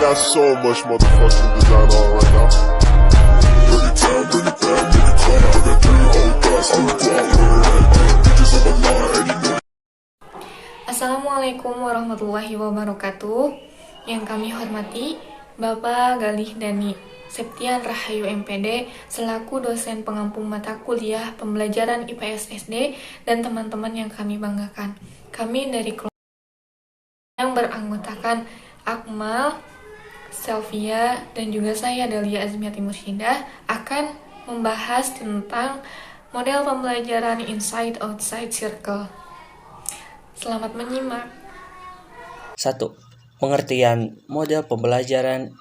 got so much motherfucking design on right now. Bring it down, bring it down, make it clap. I got 3 old thoughts, I'm the guap, bitches on my line, and you know. Assalamualaikum warahmatullahi wabarakatuh. Yang kami hormati Bapak Galih Dani Septian Rahayu MPD selaku dosen pengampu mata kuliah pembelajaran IPS SD dan teman-teman yang kami banggakan. Kami dari kelompok yang beranggotakan Akmal, Selvia, dan juga saya Delia Azmiati Musyidah akan membahas tentang model pembelajaran inside-outside circle. Selamat menyimak. 1. Pengertian model pembelajaran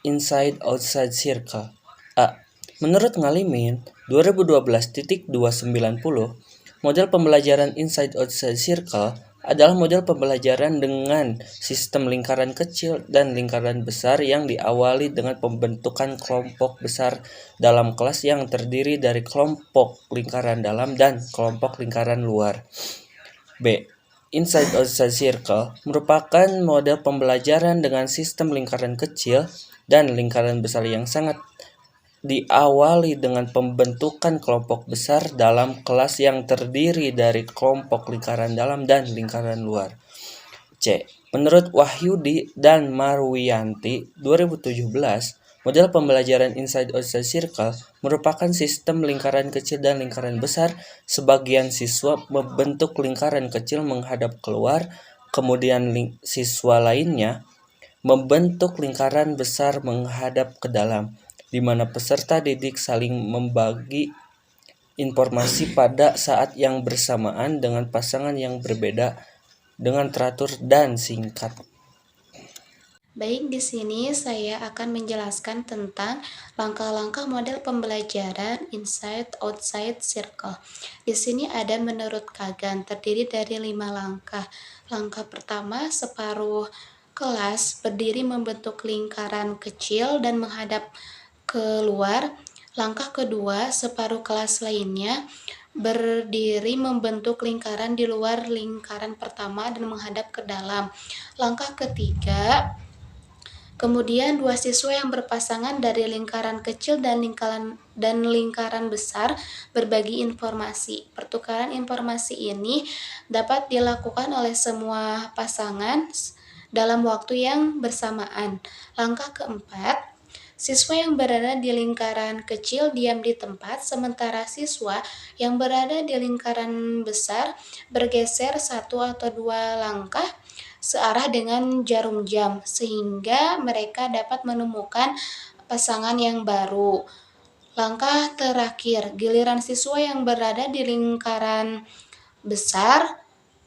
inside-outside circle. A. Menurut Ngalimin 2012.290, model pembelajaran inside-outside circle adalah model pembelajaran dengan sistem lingkaran kecil dan lingkaran besar yang diawali dengan pembentukan kelompok besar dalam kelas yang terdiri dari kelompok lingkaran dalam dan kelompok lingkaran luar. B. Inside-outside circle merupakan model pembelajaran dengan sistem lingkaran kecil dan lingkaran besar yang sangat diawali dengan pembentukan kelompok besar dalam kelas yang terdiri dari kelompok lingkaran dalam dan lingkaran luar. C. Menurut Wahyudi dan Marwiyanti 2017, model pembelajaran inside-outside circle merupakan sistem lingkaran kecil dan lingkaran besar. Sebagian siswa membentuk lingkaran kecil menghadap keluar, kemudian siswa lainnya membentuk lingkaran besar menghadap ke dalam, di mana peserta didik saling membagi informasi pada saat yang bersamaan dengan pasangan yang berbeda dengan teratur dan singkat. Baik, di sini saya akan menjelaskan tentang langkah-langkah model pembelajaran inside-outside circle. Di sini ada menurut Kagan terdiri dari 5 langkah. Langkah pertama, separuh kelas berdiri membentuk lingkaran kecil dan menghadap keluar. Langkah kedua, separuh kelas lainnya berdiri membentuk lingkaran di luar lingkaran pertama dan menghadap ke dalam. Langkah ketiga, kemudian 2 siswa yang berpasangan dari lingkaran kecil dan lingkaran besar berbagi informasi. Pertukaran informasi ini dapat dilakukan oleh semua pasangan dalam waktu yang bersamaan. Langkah keempat, siswa yang berada di lingkaran kecil diam di tempat, sementara siswa yang berada di lingkaran besar bergeser 1 atau 2 langkah searah dengan jarum jam, sehingga mereka dapat menemukan pasangan yang baru. Langkah terakhir, giliran siswa yang berada di lingkaran besar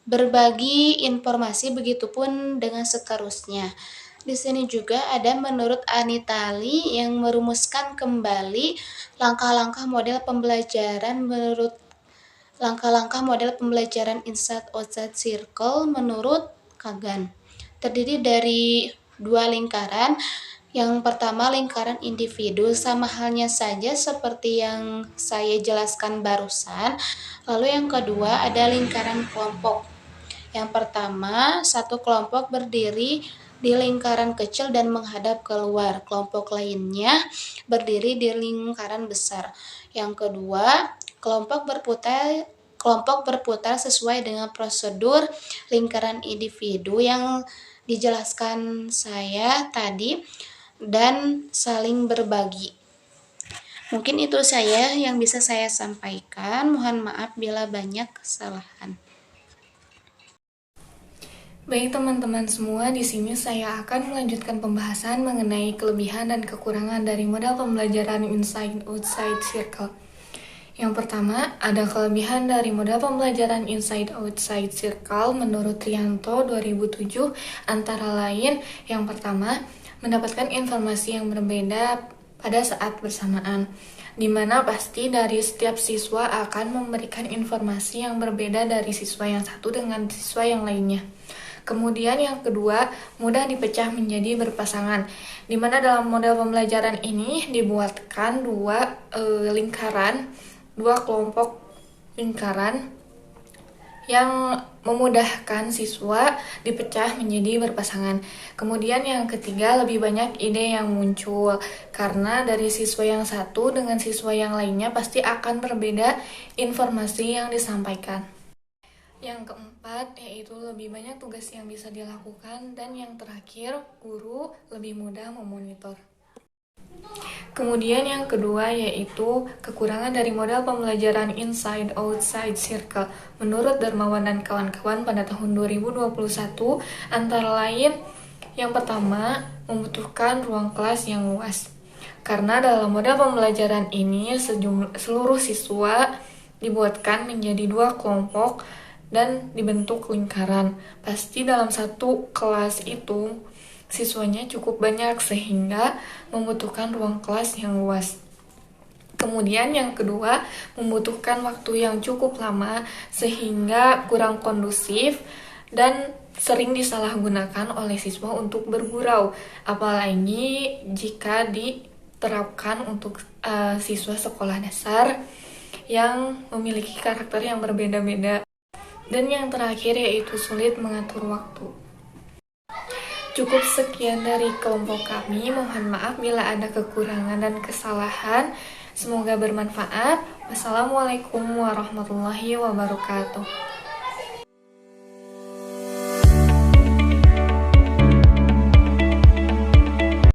berbagi informasi, begitupun dengan seterusnya. Di sini juga ada menurut Anitali yang merumuskan kembali langkah-langkah model pembelajaran inside-outside circle menurut Kagan. Terdiri dari 2 lingkaran. Yang pertama lingkaran individu, sama halnya saja seperti yang saya jelaskan barusan. Lalu yang kedua ada lingkaran kelompok. Yang pertama, satu kelompok berdiri di lingkaran kecil dan menghadap keluar. Kelompok lainnya berdiri di lingkaran besar. Yang kedua, kelompok berputar sesuai dengan prosedur lingkaran individu yang dijelaskan saya tadi dan saling berbagi. Mungkin itu saya yang bisa saya sampaikan. Mohon maaf bila banyak kesalahan. Baik teman-teman semua, di sini saya akan melanjutkan pembahasan mengenai kelebihan dan kekurangan dari model pembelajaran inside-outside circle. Yang pertama, ada kelebihan dari model pembelajaran inside-outside circle menurut Trianto 2007, antara lain yang pertama, mendapatkan informasi yang berbeda pada saat bersamaan, di mana pasti dari setiap siswa akan memberikan informasi yang berbeda dari siswa yang satu dengan siswa yang lainnya. Kemudian yang kedua, mudah dipecah menjadi berpasangan, di mana dalam model pembelajaran ini dibuatkan 2 kelompok lingkaran yang memudahkan siswa dipecah menjadi berpasangan. Kemudian yang ketiga, lebih banyak ide yang muncul karena dari siswa yang satu dengan siswa yang lainnya pasti akan berbeda informasi yang disampaikan. Yang keempat, yaitu lebih banyak tugas yang bisa dilakukan, dan yang terakhir, guru lebih mudah memonitor. Kemudian yang kedua yaitu kekurangan dari model pembelajaran inside outside circle. Menurut Darmawan dan kawan-kawan pada tahun 2021 antara lain yang pertama membutuhkan ruang kelas yang luas. Karena dalam model pembelajaran ini seluruh siswa dibuatkan menjadi 2 kelompok dan dibentuk lingkaran. Pasti dalam satu kelas itu siswanya cukup banyak sehingga membutuhkan ruang kelas yang luas. Kemudian yang kedua, membutuhkan waktu yang cukup lama sehingga kurang kondusif dan sering disalahgunakan oleh siswa untuk bergurau, apalagi jika diterapkan untuk siswa sekolah dasar yang memiliki karakter yang berbeda-beda. Dan yang terakhir yaitu sulit mengatur waktu. Cukup sekian dari kelompok kami, mohon maaf bila ada kekurangan dan kesalahan. Semoga bermanfaat. Wassalamualaikum warahmatullahi wabarakatuh.